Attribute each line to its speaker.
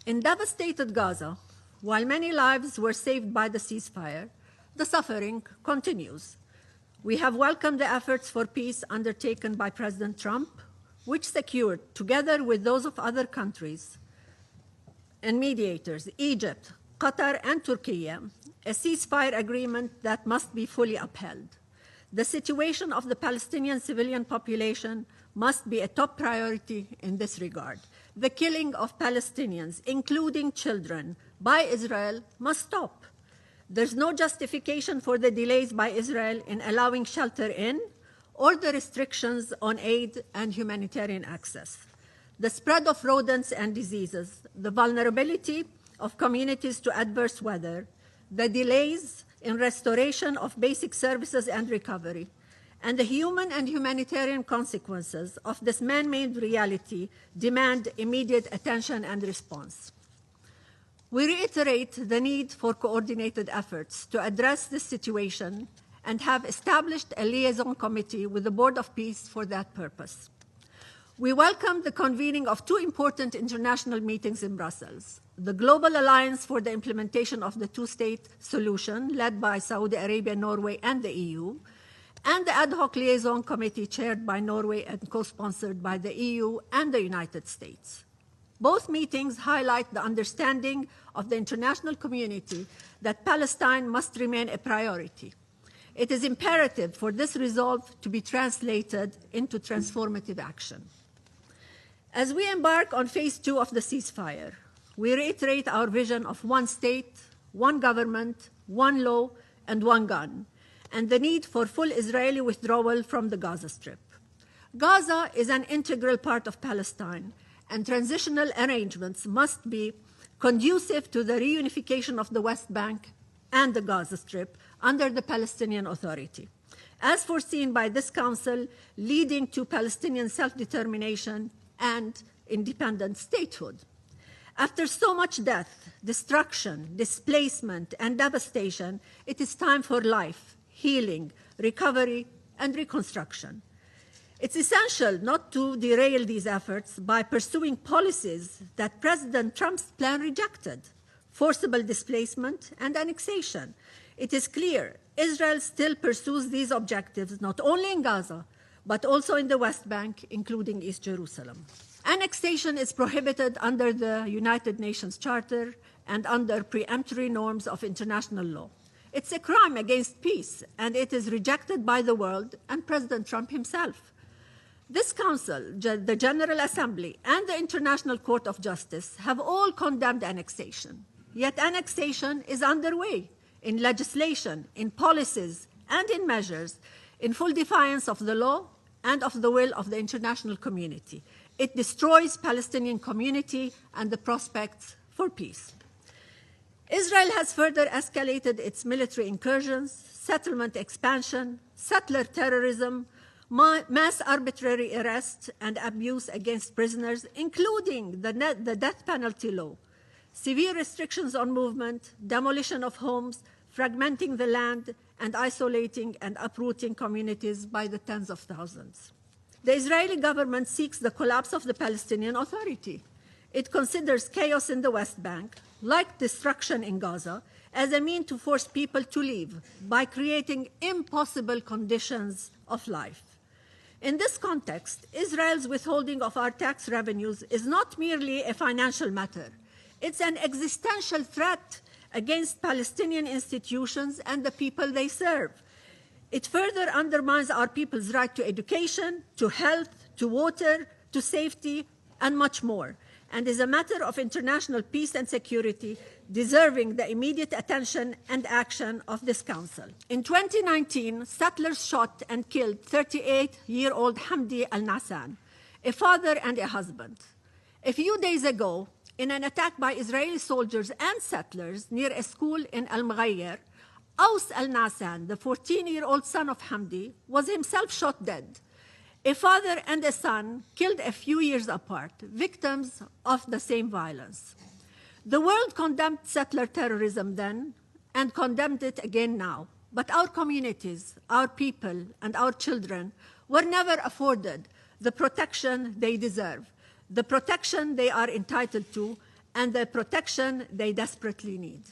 Speaker 1: In devastated Gaza, while many lives were saved by the ceasefire, the suffering continues. We have welcomed the efforts for peace undertaken by President Trump, which secured, together with those of other countries and mediators, Egypt, Qatar, and Turkey, a ceasefire agreement that must be fully upheld. The situation of the Palestinian civilian population must be a top priority in this regard. The killing of Palestinians, including children, by Israel must stop. There's no justification for the delays by Israel in allowing shelter in or the restrictions on aid and humanitarian access. The spread of rodents and diseases, the vulnerability of communities to adverse weather, the delays in restoration of basic services and recovery, and the human and humanitarian consequences of this man-made reality demand immediate attention and response. We reiterate the need for coordinated efforts to address this situation and have established a liaison committee with the Board of Peace for that purpose. We welcome the convening of two important international meetings in Brussels: the Global Alliance for the Implementation of the Two-State Solution, led by Saudi Arabia, Norway, and the EU, and the Ad Hoc Liaison Committee chaired by Norway and co-sponsored by the EU and the United States. Both meetings highlight the understanding of the international community that Palestine must remain a priority. It is imperative for this resolve to be translated into transformative action. As we embark on phase 2 of the ceasefire, we reiterate our vision of one state, one government, one law, and one gun, and the need for full Israeli withdrawal from the Gaza Strip. Gaza is an integral part of Palestine, and transitional arrangements must be conducive to the reunification of the West Bank and the Gaza Strip under the Palestinian Authority, as foreseen by this Council, leading to Palestinian self-determination and independent statehood. After so much death, destruction, displacement, and devastation, it is time for life, healing, recovery, and reconstruction. It's essential not to derail these efforts by pursuing policies that President Trump's plan rejected: forcible displacement and annexation. It is clear Israel still pursues these objectives not only in Gaza, but also in the West Bank, including East Jerusalem. Annexation is prohibited under the United Nations Charter and under preemptory norms of international law. It's a crime against peace, and it is rejected by the world and President Trump himself. This Council, the General Assembly, and the International Court of Justice have all condemned annexation. Yet annexation is underway in legislation, in policies, and in measures, in full defiance of the law and of the will of the international community. It destroys Palestinian community and the prospects for peace. Israel has further escalated its military incursions, settlement expansion, settler terrorism, mass arbitrary arrest and abuse against prisoners, including the death penalty law, severe restrictions on movement, demolition of homes, fragmenting the land, and isolating and uprooting communities by the tens of thousands. The Israeli government seeks the collapse of the Palestinian Authority. It considers chaos in the West Bank, like destruction in Gaza, as a means to force people to leave by creating impossible conditions of life. In this context, Israel's withholding of our tax revenues is not merely a financial matter. It's an existential threat against Palestinian institutions and the people they serve. It further undermines our people's right to education, to health, to water, to safety, and much more, and is a matter of international peace and security deserving the immediate attention and action of this Council. In 2019, settlers shot and killed 38-year-old Hamdi al-Nassan, a father and a husband. A few days ago, in an attack by Israeli soldiers and settlers near a school in Al-Mughayr, Aus al-Nassan, the 14-year-old son of Hamdi, was himself shot dead. A father and a son killed a few years apart, victims of the same violence. The world condemned settler terrorism then and condemned it again now. But our communities, our people, and our children were never afforded the protection they deserve, the protection they are entitled to, and the protection they desperately need.